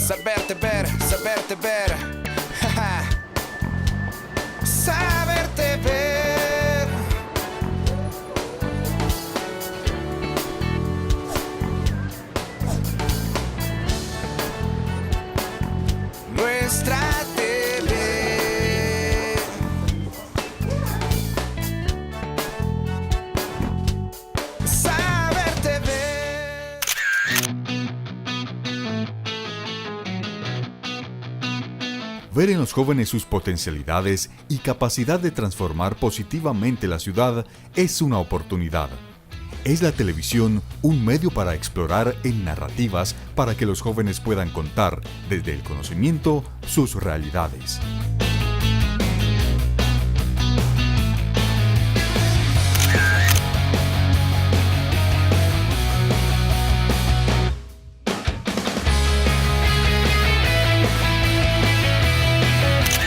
saberte ver, saberte ver. Saberte ver. Nuestra TV. Saberte ver. Ver en los jóvenes sus potencialidades y capacidad de transformar positivamente la ciudad es una oportunidad. Es la televisión un medio para explorar en narrativas para que los jóvenes puedan contar, desde el conocimiento, sus realidades.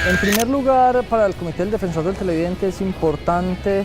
En primer lugar, para el Comité del Defensor del Televidente es importante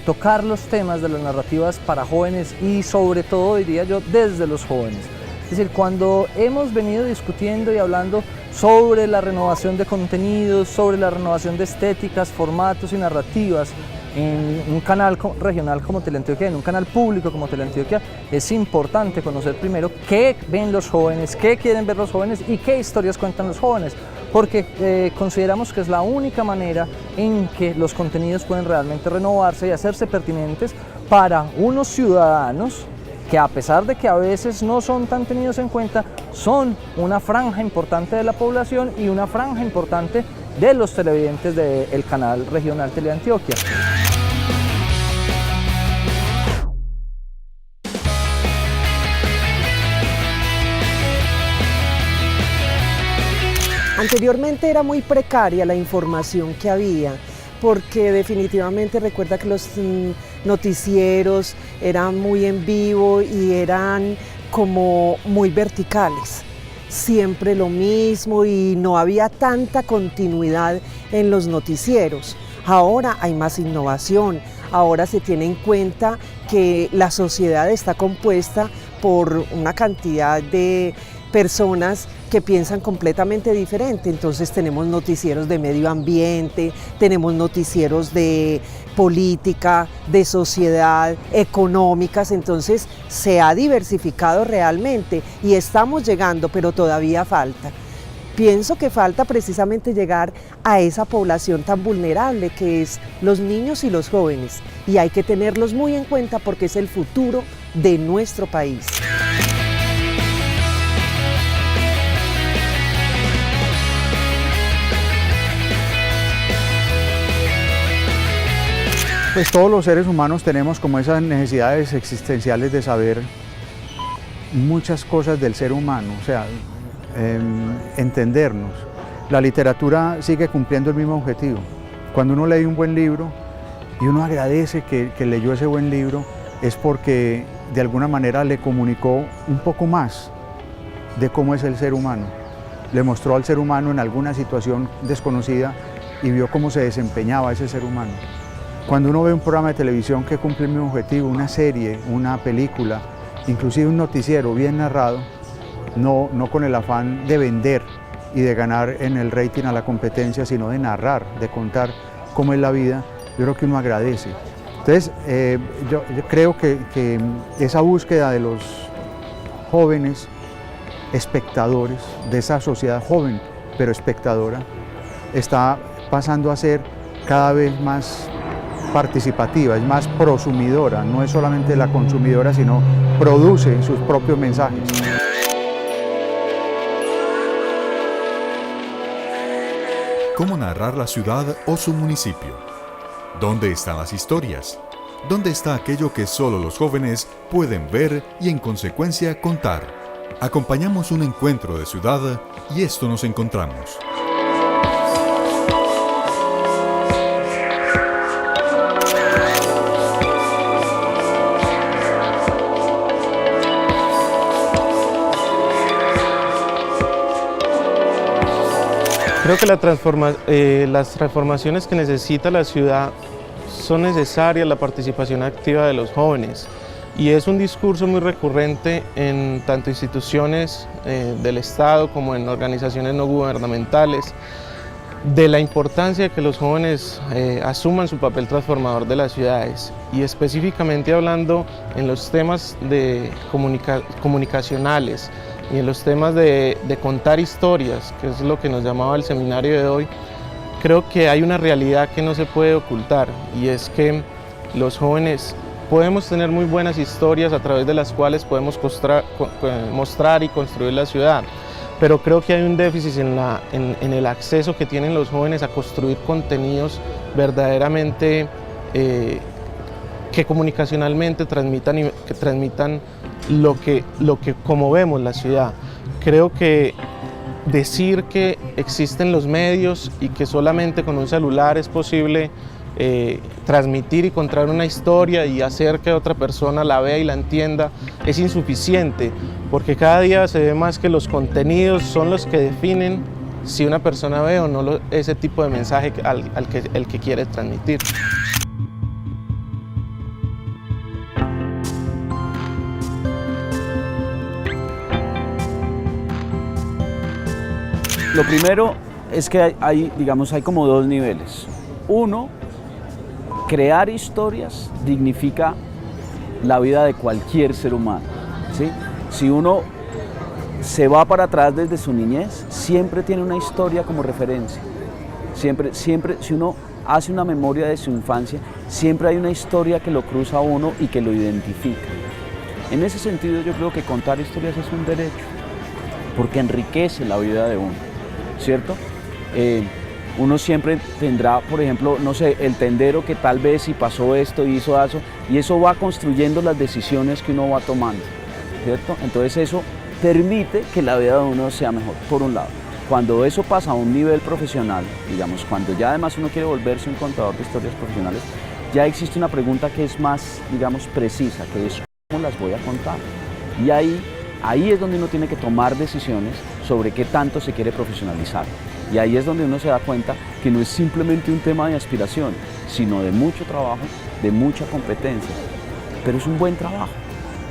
tocar los temas de las narrativas para jóvenes y sobre todo, diría yo, desde los jóvenes. Es decir, cuando hemos venido discutiendo y hablando sobre la renovación de contenidos, sobre la renovación de estéticas, formatos y narrativas en un canal regional como Teleantioquia, en un canal público como Teleantioquia, es importante conocer primero qué ven los jóvenes, qué quieren ver los jóvenes y qué historias cuentan los jóvenes, porque consideramos que es la única manera en que los contenidos pueden realmente renovarse y hacerse pertinentes para unos ciudadanos que, a pesar de que a veces no son tan tenidos en cuenta, son una franja importante de la población y una franja importante de los televidentes del canal regional Teleantioquia. Anteriormente era muy precaria la información que había, porque definitivamente recuerda que los noticieros eran muy en vivo y eran como muy verticales. Siempre lo mismo y no había tanta continuidad en los noticieros. Ahora hay más innovación, ahora se tiene en cuenta que la sociedad está compuesta por una cantidad de personas que piensan completamente diferente, entonces tenemos noticieros de medio ambiente, tenemos noticieros de política, de sociedad, económicas, entonces se ha diversificado realmente y estamos llegando, pero todavía falta. Pienso que falta precisamente llegar a esa población tan vulnerable que es los niños y los jóvenes, y hay que tenerlos muy en cuenta porque es el futuro de nuestro país. Pues todos los seres humanos tenemos como esas necesidades existenciales de saber muchas cosas del ser humano, o sea, entendernos. La literatura sigue cumpliendo el mismo objetivo. Cuando uno lee un buen libro y uno agradece que leyó ese buen libro, es porque de alguna manera le comunicó un poco más de cómo es el ser humano. Le mostró al ser humano en alguna situación desconocida y vio cómo se desempeñaba ese ser humano. Cuando uno ve un programa de televisión que cumple el mismo objetivo, una serie, una película, inclusive un noticiero bien narrado, no con el afán de vender y de ganar en el rating a la competencia, sino de narrar, de contar cómo es la vida, yo creo que uno agradece. Entonces, yo creo que esa búsqueda de los jóvenes espectadores, de esa sociedad joven pero espectadora, está pasando a ser cada vez más participativa, es más prosumidora, no es solamente la consumidora, sino produce sus propios mensajes. ¿Cómo narrar la ciudad o su municipio? ¿Dónde están las historias? ¿Dónde está aquello que solo los jóvenes pueden ver y en consecuencia contar? Acompañamos un encuentro de ciudad y esto nos encontramos. Creo que las transformaciones que necesita la ciudad son necesarias, la participación activa de los jóvenes. y es un discurso muy recurrente en tanto instituciones del Estado como en organizaciones no gubernamentales, de la importancia de que los jóvenes asuman su papel transformador de las ciudades, y específicamente hablando en los temas de comunicacionales y en los temas de contar historias, que es lo que nos llamaba el seminario de hoy. Creo que hay una realidad que no se puede ocultar, y es que los jóvenes podemos tener muy buenas historias a través de las cuales podemos mostrar y construir la ciudad, pero creo que hay un déficit en el acceso que tienen los jóvenes a construir contenidos verdaderamente que comunicacionalmente transmitan lo que como vemos la ciudad. Creo que decir que existen los medios y que solamente con un celular es posible transmitir y contar una historia y hacer que otra persona la vea y la entienda es insuficiente, porque cada día se ve más que los contenidos son los que definen si una persona ve o no ese tipo de mensaje el que quiere transmitir. Lo primero es que hay como dos niveles. Uno, crear historias dignifica la vida de cualquier ser humano, ¿sí? Si uno se va para atrás desde su niñez, siempre tiene una historia como referencia. Siempre, si uno hace una memoria de su infancia, siempre hay una historia que lo cruza a uno y que lo identifica. En ese sentido, yo creo que contar historias es un derecho, porque enriquece la vida de uno, ¿cierto? Uno siempre tendrá, por ejemplo, no sé, el tendero que tal vez si pasó esto, hizo eso, y eso va construyendo las decisiones que uno va tomando, ¿cierto? Entonces eso permite que la vida de uno sea mejor, por un lado. Cuando eso pasa a un nivel profesional, digamos, cuando ya además uno quiere volverse un contador de historias profesionales, ya existe una pregunta que es más, digamos, precisa, que es ¿cómo las voy a contar? Y ahí es donde uno tiene que tomar decisiones sobre qué tanto se quiere profesionalizar. Y ahí es donde uno se da cuenta que no es simplemente un tema de aspiración, sino de mucho trabajo, de mucha competencia. Pero es un buen trabajo,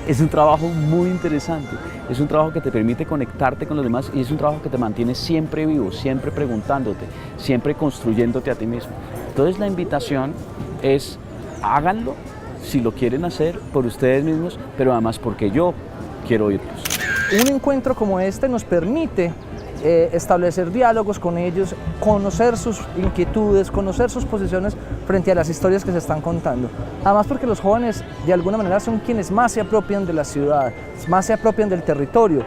es un trabajo muy interesante, es un trabajo que te permite conectarte con los demás y es un trabajo que te mantiene siempre vivo, siempre preguntándote, siempre construyéndote a ti mismo. Entonces la invitación es, háganlo si lo quieren hacer por ustedes mismos, pero además porque yo quiero oírlos. Un encuentro como este nos permite establecer diálogos con ellos, conocer sus inquietudes, conocer sus posiciones frente a las historias que se están contando. Además porque los jóvenes de alguna manera son quienes más se apropian de la ciudad, más se apropian del territorio.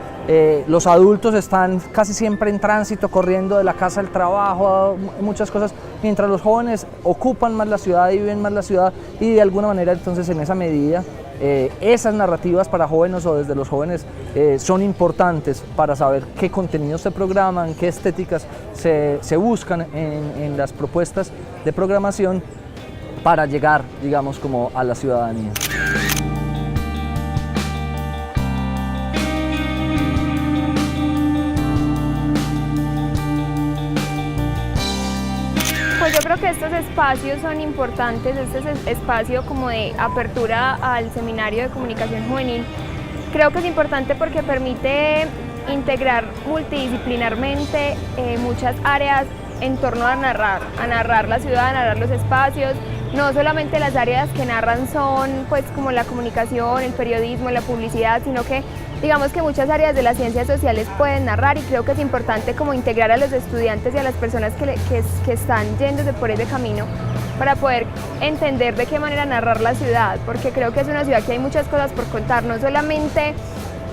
Los adultos están casi siempre en tránsito, corriendo de la casa al trabajo, muchas cosas, mientras los jóvenes ocupan más la ciudad y viven más la ciudad, y de alguna manera entonces en esa medida esas narrativas para jóvenes o desde los jóvenes son importantes para saber qué contenidos se programan, qué estéticas se buscan en las propuestas de programación para llegar, digamos, como a la ciudadanía. Pues yo creo que estos espacios son importantes, este espacio como de apertura al seminario de comunicación juvenil. Creo que es importante porque permite integrar multidisciplinarmente muchas áreas en torno a narrar la ciudad, a narrar los espacios. No solamente las áreas que narran son pues como la comunicación, el periodismo, la publicidad, sino que digamos que muchas áreas de las ciencias sociales pueden narrar, y creo que es importante como integrar a los estudiantes y a las personas que están yéndose por ese camino para poder entender de qué manera narrar la ciudad, porque creo que es una ciudad que hay muchas cosas por contar, no solamente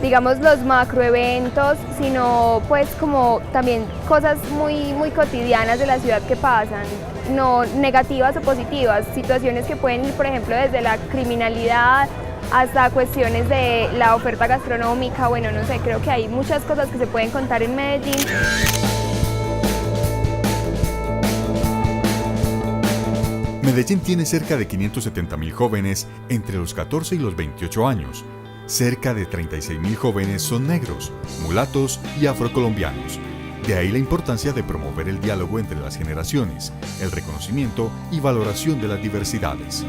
digamos los macroeventos, sino pues como también cosas muy, muy cotidianas de la ciudad que pasan, no negativas o positivas, situaciones que pueden ir por ejemplo desde la criminalidad hasta cuestiones de la oferta gastronómica. Bueno, no sé, creo que hay muchas cosas que se pueden contar en Medellín. Medellín tiene cerca de 570.000 jóvenes entre los 14 y los 28 años. Cerca de 36.000 jóvenes son negros, mulatos y afrocolombianos. De ahí la importancia de promover el diálogo entre las generaciones, el reconocimiento y valoración de las diversidades.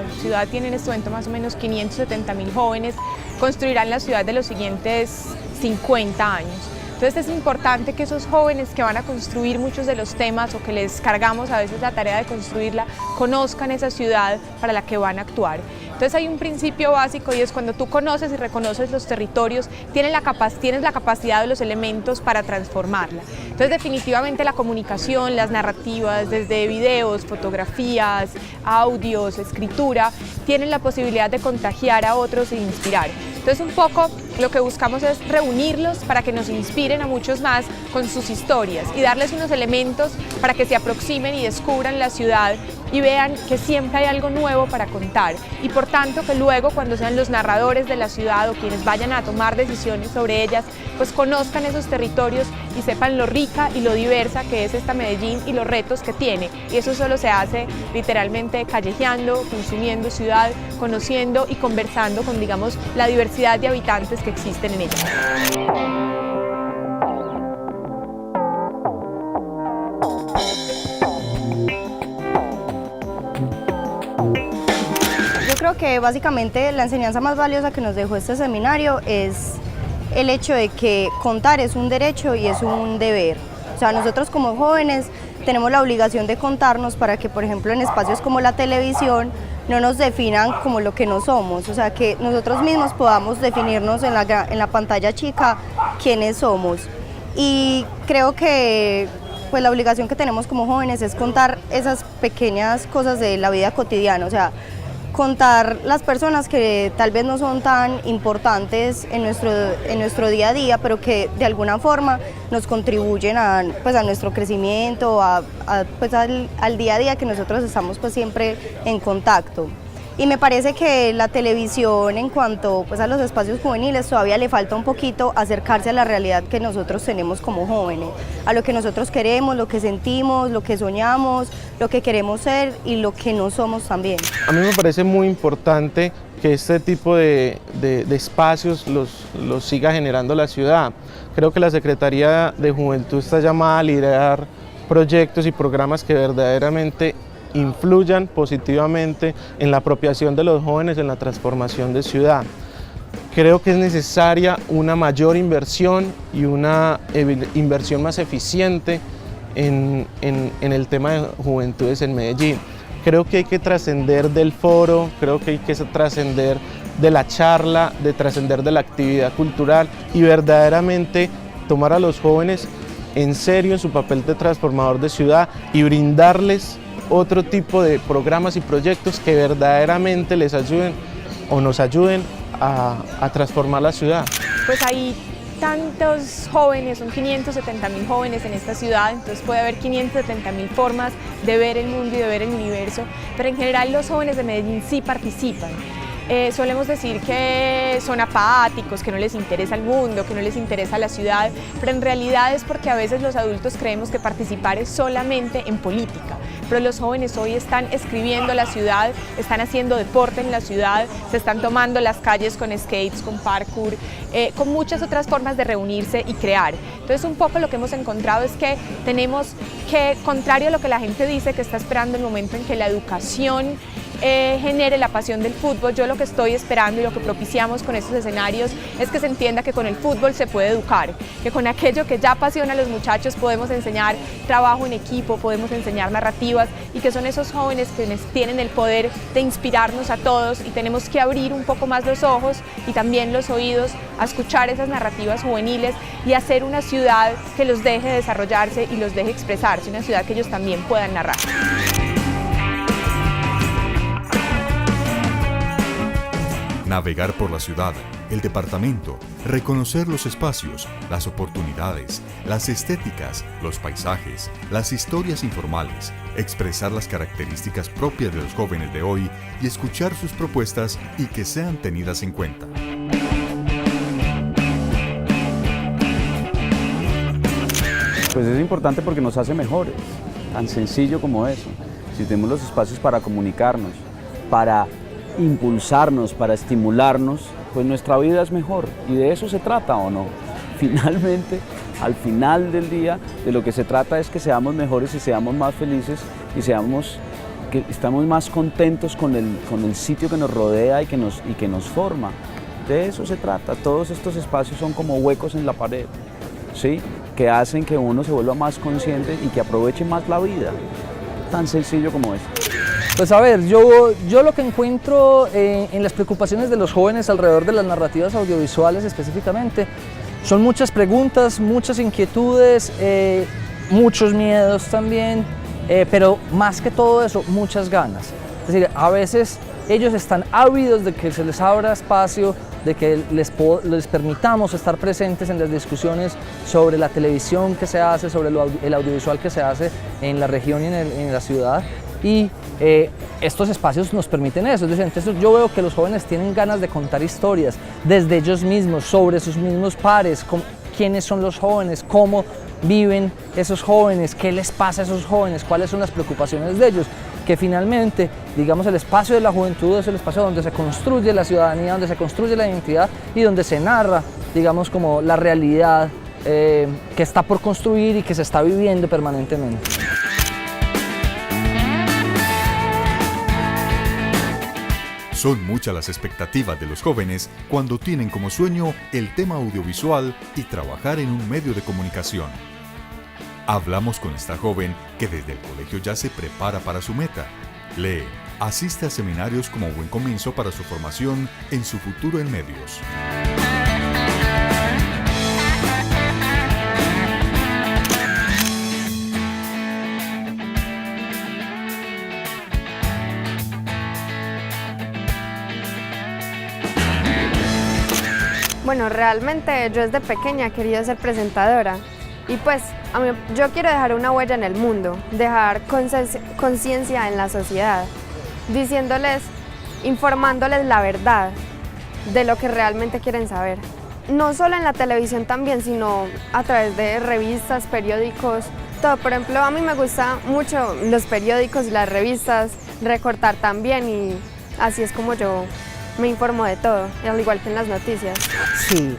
la ciudad tiene en este momento más o menos 570.000 jóvenes, construirán la ciudad de los siguientes 50 años. Entonces es importante que esos jóvenes que van a construir muchos de los temas o que les cargamos a veces la tarea de construirla, conozcan esa ciudad para la que van a actuar. Entonces hay un principio básico y es cuando tú conoces y reconoces los territorios, tienes la capacidad de los elementos para transformarla. Entonces definitivamente la comunicación, las narrativas, desde videos, fotografías, audios, escritura, tienen la posibilidad de contagiar a otros e inspirar. Entonces un poco lo que buscamos es reunirlos para que nos inspiren a muchos más con sus historias y darles unos elementos para que se aproximen y descubran la ciudad y vean que siempre hay algo nuevo para contar y por tanto que luego cuando sean los narradores de la ciudad o quienes vayan a tomar decisiones sobre ellas, pues conozcan esos territorios y sepan lo rica y lo diversa que es esta Medellín y los retos que tiene. Y eso solo se hace literalmente callejeando, consumiendo ciudad, conociendo y conversando con, digamos, la diversidad de habitantes que existen en ella. Yo creo que básicamente la enseñanza más valiosa que nos dejó este seminario es el hecho de que contar es un derecho y es un deber. O sea, nosotros como jóvenes tenemos la obligación de contarnos para que, por ejemplo, en espacios como la televisión no nos definan como lo que no somos, o sea, que nosotros mismos podamos definirnos en la pantalla chica quiénes somos. Y creo que pues, la obligación que tenemos como jóvenes es contar esas pequeñas cosas de la vida cotidiana, o sea, contar las personas que tal vez no son tan importantes en nuestro día a día, pero que de alguna forma nos contribuyen a nuestro crecimiento, pues al día a día que nosotros estamos pues siempre en contacto. Y me parece que la televisión en cuanto pues, a los espacios juveniles todavía le falta un poquito acercarse a la realidad que nosotros tenemos como jóvenes, a lo que nosotros queremos, lo que sentimos, lo que soñamos, lo que queremos ser y lo que no somos también. A mí me parece muy importante que este tipo de espacios los siga generando la ciudad. Creo que la Secretaría de Juventud está llamada a liderar proyectos y programas que verdaderamente influyan positivamente en la apropiación de los jóvenes en la transformación de ciudad. Creo que es necesaria una mayor inversión y una inversión más eficiente en el tema de juventudes en Medellín. Creo que hay que trascender del foro, creo que hay que trascender de la charla, de trascender de la actividad cultural y verdaderamente tomar a los jóvenes en serio en su papel de transformador de ciudad y brindarles otro tipo de programas y proyectos que verdaderamente les ayuden o nos ayuden a transformar la ciudad. Pues hay tantos jóvenes, son 570.000 jóvenes en esta ciudad, entonces puede haber 570.000 formas de ver el mundo y de ver el universo, pero en general los jóvenes de Medellín sí participan. Solemos decir que son apáticos, que no les interesa el mundo, que no les interesa la ciudad, pero en realidad es porque a veces los adultos creemos que participar es solamente en política. Pero los jóvenes hoy están escribiendo la ciudad, están haciendo deporte en la ciudad, se están tomando las calles con skates, con parkour, con muchas otras formas de reunirse y crear. Entonces un poco lo que hemos encontrado es que tenemos que, contrario a lo que la gente dice que está esperando el momento en que la educación genere la pasión del fútbol, yo lo que estoy esperando y lo que propiciamos con estos escenarios es que se entienda que con el fútbol se puede educar, que con aquello que ya apasiona a los muchachos podemos enseñar trabajo en equipo, podemos enseñar narrativas y que son esos jóvenes quienes tienen el poder de inspirarnos a todos y tenemos que abrir un poco más los ojos y también los oídos a escuchar esas narrativas juveniles y hacer una ciudad que los deje desarrollarse y los deje expresarse, una ciudad que ellos también puedan narrar. Navegar por la ciudad, el departamento, reconocer los espacios, las oportunidades, las estéticas, los paisajes, las historias informales, expresar las características propias de los jóvenes de hoy y escuchar sus propuestas y que sean tenidas en cuenta. Pues es importante porque nos hace mejores, tan sencillo como eso. Si tenemos los espacios para comunicarnos, para impulsarnos, para estimularnos, pues nuestra vida es mejor y de eso se trata, ¿o no? Finalmente, al final del día, de lo que se trata es que seamos mejores y seamos más felices y seamos que estamos más contentos con el sitio que nos rodea y que nos forma. De eso se trata. Todos estos espacios son como huecos en la pared, ¿sí? Que hacen que uno se vuelva más consciente y que aproveche más la vida. Tan sencillo como es. Pues a ver, yo lo que encuentro en las preocupaciones de los jóvenes alrededor de las narrativas audiovisuales específicamente son muchas preguntas, muchas inquietudes, muchos miedos también, pero más que todo eso, muchas ganas. Es decir, a veces ellos están ávidos de que se les abra espacio, de que les permitamos estar presentes en las discusiones sobre la televisión que se hace, sobre el audiovisual que se hace en la región y en la ciudad. Y estos espacios nos permiten eso. Es decir, entonces yo veo que los jóvenes tienen ganas de contar historias desde ellos mismos, sobre sus mismos pares, quiénes son los jóvenes, cómo viven esos jóvenes, qué les pasa a esos jóvenes, cuáles son las preocupaciones de ellos, que finalmente, digamos, el espacio de la juventud es el espacio donde se construye la ciudadanía, donde se construye la identidad y donde se narra, digamos, como la realidad que está por construir y que se está viviendo permanentemente. Son muchas las expectativas de los jóvenes cuando tienen como sueño el tema audiovisual y trabajar en un medio de comunicación. Hablamos con esta joven que desde el colegio ya se prepara para su meta. Lee, asiste a seminarios como buen comienzo para su formación en su futuro en medios. Bueno, realmente yo desde pequeña he querido ser presentadora y pues yo quiero dejar una huella en el mundo, dejar conciencia en la sociedad, diciéndoles, informándoles la verdad de lo que realmente quieren saber. No solo en la televisión también, sino a través de revistas, periódicos, todo. Por ejemplo, a mí me gustan mucho los periódicos y las revistas, recortar también y así es como yo me informo de todo, al igual que en las noticias. Sí,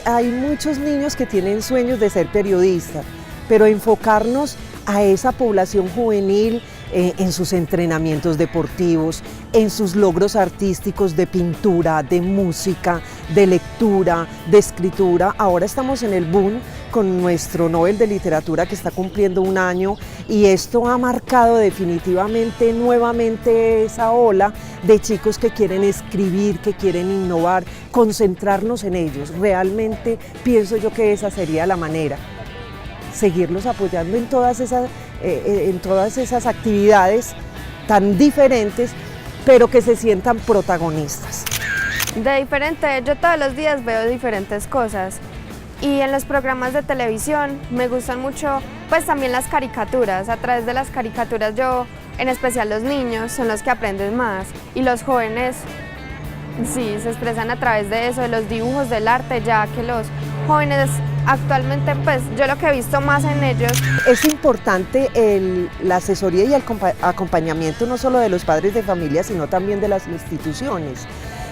hay muchos niños que tienen sueños de ser periodistas, pero enfocarnos a esa población juvenil en sus entrenamientos deportivos, en sus logros artísticos de pintura, de música, de lectura, de escritura. Ahora estamos en el boom con nuestro Nobel de Literatura que está cumpliendo 1 año y esto ha marcado definitivamente nuevamente esa ola de chicos que quieren escribir, que quieren innovar, concentrarnos en ellos. Realmente pienso yo que esa sería la manera. Seguirlos apoyando en todas esas actividades tan diferentes, pero que se sientan protagonistas. De diferente, yo todos los días veo diferentes cosas y en los programas de televisión me gustan mucho, pues también las caricaturas. A través de las caricaturas en especial los niños, son los que aprenden más y los jóvenes sí se expresan a través de eso, de los dibujos, del arte, ya que los jóvenes actualmente, pues yo lo que he visto más en ellos. Es importante la asesoría y el acompañamiento no solo de los padres de familia, sino también de las instituciones.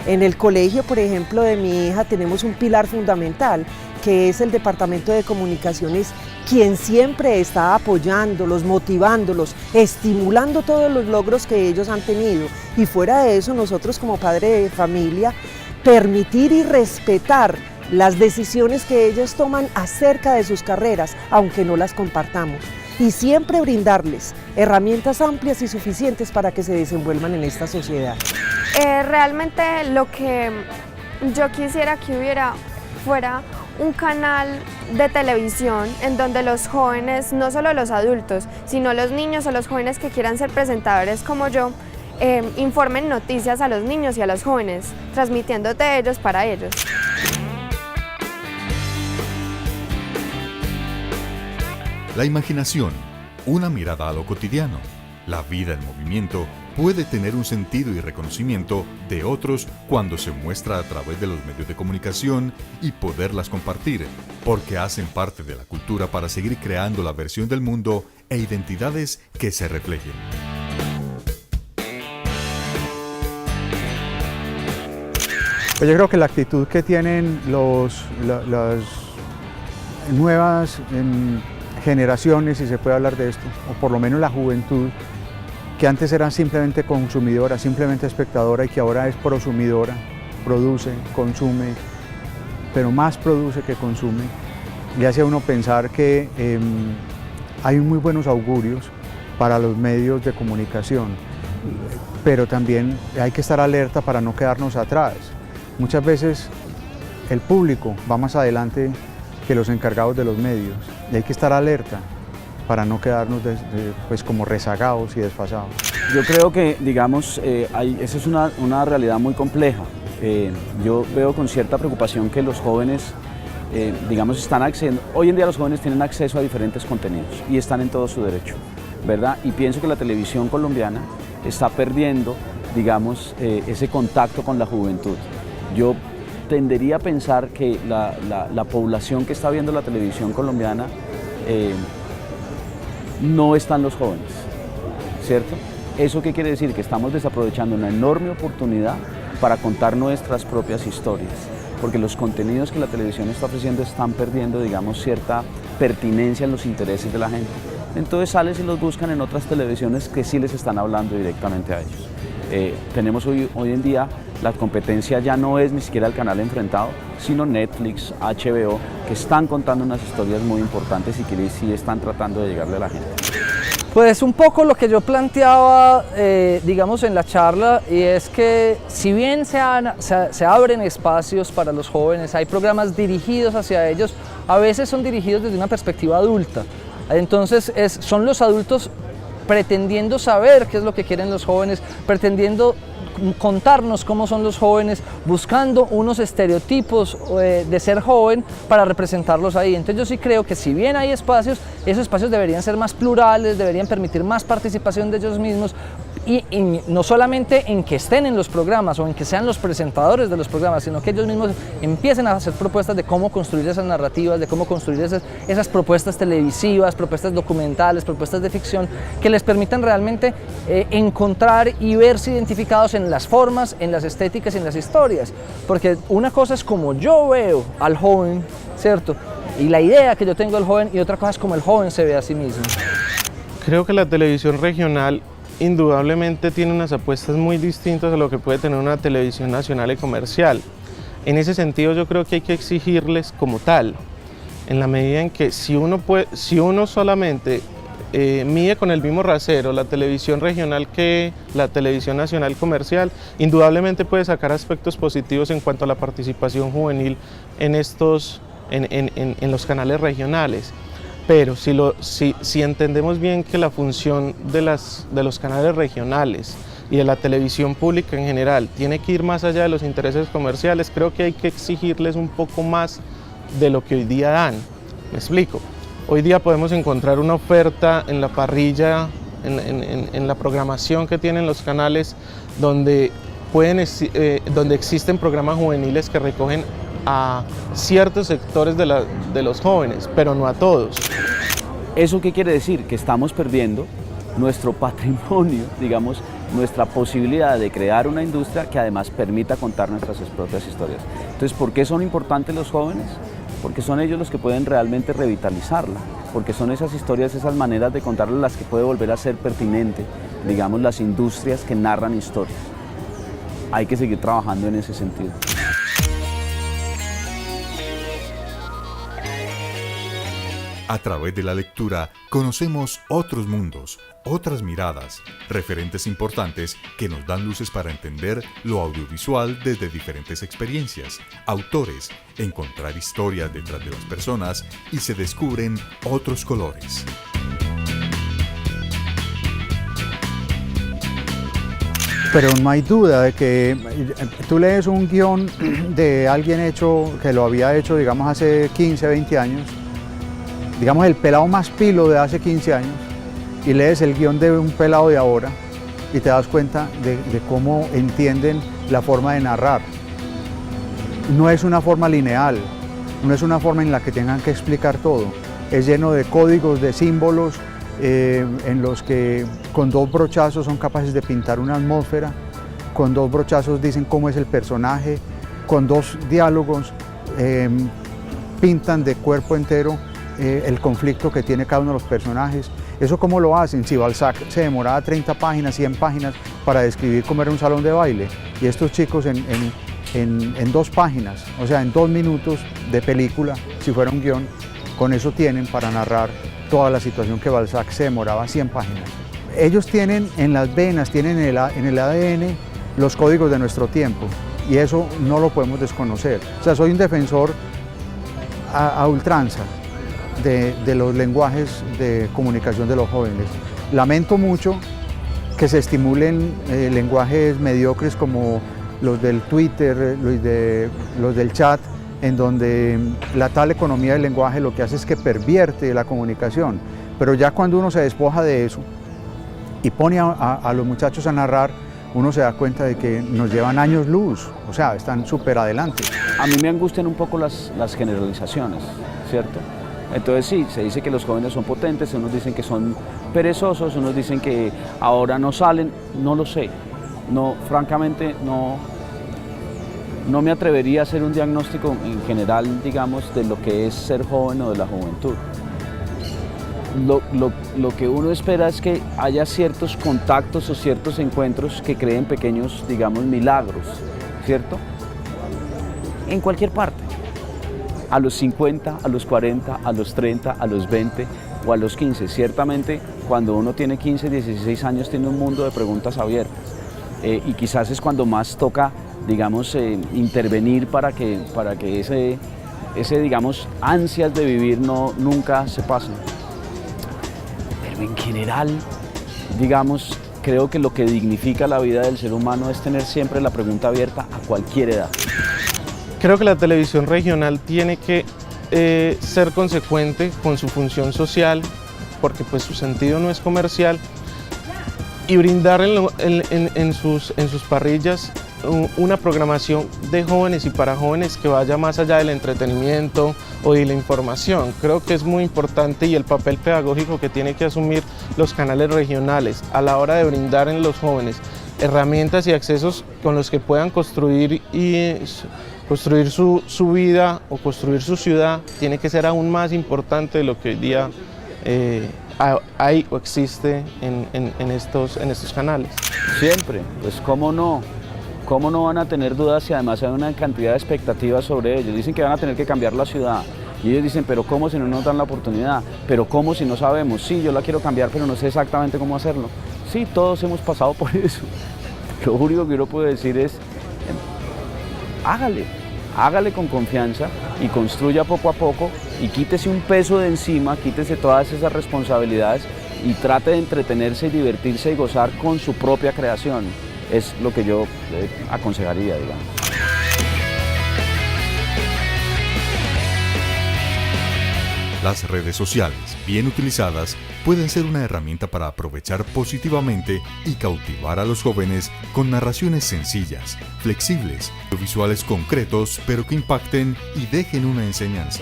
En el colegio, por ejemplo, de mi hija tenemos un pilar fundamental, que es el Departamento de Comunicaciones, quien siempre está apoyándolos, motivándolos, estimulando todos los logros que ellos han tenido. Y fuera de eso, nosotros como padres de familia, permitir y respetar las decisiones que ellos toman acerca de sus carreras, aunque no las compartamos. Y siempre brindarles herramientas amplias y suficientes para que se desenvuelvan en esta sociedad. Realmente lo que yo quisiera que fuera un canal de televisión en donde los jóvenes, no solo los adultos, sino los niños o los jóvenes que quieran ser presentadores como yo, informen noticias a los niños y a los jóvenes, transmitiendo de ellos para ellos. La imaginación, una mirada a lo cotidiano, la vida en movimiento, puede tener un sentido y reconocimiento de otros cuando se muestra a través de los medios de comunicación y poderlas compartir, porque hacen parte de la cultura para seguir creando la versión del mundo e identidades que se reflejen. Pues yo creo que la actitud que tienen las nuevas generaciones, si se puede hablar de esto, o por lo menos la juventud, que antes era simplemente consumidora, simplemente espectadora y que ahora es prosumidora, produce, consume, pero más produce que consume, le hace a uno pensar que hay muy buenos augurios para los medios de comunicación, pero también hay que estar alerta para no quedarnos atrás. Muchas veces el público va más adelante que los encargados de los medios y hay que estar alerta para no quedarnos pues como rezagados y desfasados. Yo creo que, digamos, esa es una realidad muy compleja. Yo veo con cierta preocupación que los jóvenes, digamos, están accediendo. Hoy en día los jóvenes tienen acceso a diferentes contenidos y están en todo su derecho, ¿verdad? Y pienso que la televisión colombiana está perdiendo, digamos, ese contacto con la juventud. Yo tendería a pensar que la población que está viendo la televisión colombiana no están los jóvenes, ¿cierto? ¿Eso qué quiere decir? Que estamos desaprovechando una enorme oportunidad para contar nuestras propias historias, porque los contenidos que la televisión está ofreciendo están perdiendo, digamos, cierta pertinencia en los intereses de la gente. Entonces salen y los buscan en otras televisiones que sí les están hablando directamente a ellos. Tenemos hoy en día, la competencia ya no es ni siquiera el canal enfrentado, sino Netflix, HBO, que están contando unas historias muy importantes y que sí están tratando de llegarle a la gente. Pues un poco lo que yo planteaba, digamos, en la charla, y es que si bien se abren espacios para los jóvenes, hay programas dirigidos hacia ellos, a veces son dirigidos desde una perspectiva adulta. Entonces son los adultos pretendiendo saber qué es lo que quieren los jóvenes, pretendiendo contarnos cómo son los jóvenes, buscando unos estereotipos de ser joven para representarlos ahí. Entonces yo sí creo que si bien hay espacios, esos espacios deberían ser más plurales, deberían permitir más participación de ellos mismos y no solamente en que estén en los programas o en que sean los presentadores de los programas, sino que ellos mismos empiecen a hacer propuestas de cómo construir esas narrativas, de cómo construir esas propuestas televisivas, propuestas documentales, propuestas de ficción que les permitan realmente encontrar y verse identificados en las formas, en las estéticas y en las historias. Porque una cosa es como yo veo al joven, ¿cierto? Y la idea que yo tengo del joven, y otra cosa es como el joven se ve a sí mismo. Creo que la televisión regional indudablemente tiene unas apuestas muy distintas a lo que puede tener una televisión nacional y comercial. En ese sentido yo creo que hay que exigirles como tal, en la medida en que si uno solamente mide con el mismo rasero la televisión regional que la televisión nacional comercial, indudablemente puede sacar aspectos positivos en cuanto a la participación juvenil en los canales regionales. Pero si entendemos bien que la función de los canales regionales y de la televisión pública en general tiene que ir más allá de los intereses comerciales, creo que hay que exigirles un poco más de lo que hoy día dan. Me explico. Hoy día podemos encontrar una oferta en la parrilla, en la programación que tienen los canales, donde existen programas juveniles que recogen a ciertos sectores de los jóvenes, pero no a todos. ¿Eso qué quiere decir? Que estamos perdiendo nuestro patrimonio, digamos, nuestra posibilidad de crear una industria que además permita contar nuestras propias historias. Entonces, ¿por qué son importantes los jóvenes? Porque son ellos los que pueden realmente revitalizarla, porque son esas historias, esas maneras de contarlas las que puede volver a ser pertinente, digamos, las industrias que narran historias. Hay que seguir trabajando en ese sentido. A través de la lectura conocemos otros mundos, otras miradas, referentes importantes que nos dan luces para entender lo audiovisual desde diferentes experiencias, autores, encontrar historias detrás de las personas y se descubren otros colores. Pero no hay duda de que tú lees un guión de alguien que lo había hecho, digamos, hace 15, 20 años, digamos el pelado más pilo de hace 15 años, y lees el guión de un pelado de ahora y te das cuenta de cómo entienden la forma de narrar. No es una forma lineal, no es una forma en la que tengan que explicar todo, es lleno de códigos, de símbolos, en los que con dos brochazos son capaces de pintar una atmósfera, con dos brochazos dicen cómo es el personaje, con dos diálogos pintan de cuerpo entero el conflicto que tiene cada uno de los personajes. ¿Eso cómo lo hacen? Si Balzac se demoraba 30 páginas, 100 páginas para describir cómo era un salón de baile, y estos chicos en 2 páginas, o sea, en 2 minutos de película, si fuera un guión, con eso tienen para narrar toda la situación que Balzac se demoraba 100 páginas. Ellos tienen en las venas, tienen en el ADN los códigos de nuestro tiempo, y eso no lo podemos desconocer. O sea, soy un defensor a ultranza de los lenguajes de comunicación de los jóvenes. Lamento mucho que se estimulen lenguajes mediocres como los del Twitter, los del chat, en donde la tal economía del lenguaje lo que hace es que pervierte la comunicación. Pero ya cuando uno se despoja de eso y pone a los muchachos a narrar, uno se da cuenta de que nos llevan años luz, o sea, están súper adelante. A mí me angustian un poco las generalizaciones, ¿cierto? Entonces sí, se dice que los jóvenes son potentes, unos dicen que son perezosos, unos dicen que ahora no salen, no lo sé. No, francamente no me atrevería a hacer un diagnóstico en general, digamos, de lo que es ser joven o de la juventud. Lo que uno espera es que haya ciertos contactos o ciertos encuentros que creen pequeños, digamos, milagros, ¿cierto? En cualquier parte. A los 50, a los 40, a los 30, a los 20 o a los 15. Ciertamente, cuando uno tiene 15, 16 años, tiene un mundo de preguntas abiertas. Y quizás es cuando más toca, digamos, intervenir para que ese, digamos, ansias de vivir nunca se pasen. Pero en general, digamos, creo que lo que dignifica la vida del ser humano es tener siempre la pregunta abierta a cualquier edad. Creo que la televisión regional tiene que ser consecuente con su función social, porque pues su sentido no es comercial, y brindar en sus parrillas una programación de jóvenes y para jóvenes que vaya más allá del entretenimiento o de la información. Creo que es muy importante, y el papel pedagógico que tienen que asumir los canales regionales a la hora de brindar en los jóvenes herramientas y accesos con los que puedan construir su vida o construir su ciudad, tiene que ser aún más importante de lo que hoy día hay o existe en estos canales. Siempre, pues cómo no van a tener dudas si además hay una cantidad de expectativas sobre ellos. Dicen que van a tener que cambiar la ciudad y ellos dicen, pero ¿cómo si no nos dan la oportunidad? ¿Pero cómo si no sabemos? Sí, yo la quiero cambiar, pero no sé exactamente cómo hacerlo. Sí, todos hemos pasado por eso. Lo único que uno puede decir es, hágale con confianza y construya poco a poco y quítese un peso de encima, quítese todas esas responsabilidades y trate de entretenerse y divertirse y gozar con su propia creación. Es lo que yo aconsejaría, digamos. Las redes sociales, bien utilizadas, pueden ser una herramienta para aprovechar positivamente y cautivar a los jóvenes con narraciones sencillas, flexibles, visuales concretos, pero que impacten y dejen una enseñanza.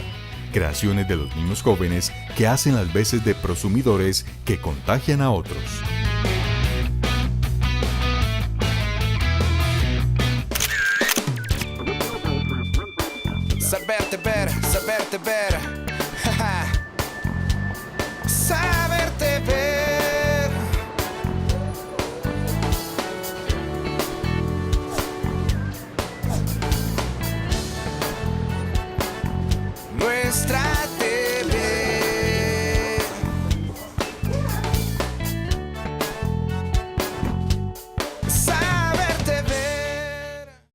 Creaciones de los mismos jóvenes que hacen las veces de prosumidores que contagian a otros. Saberte ver, saberte ver.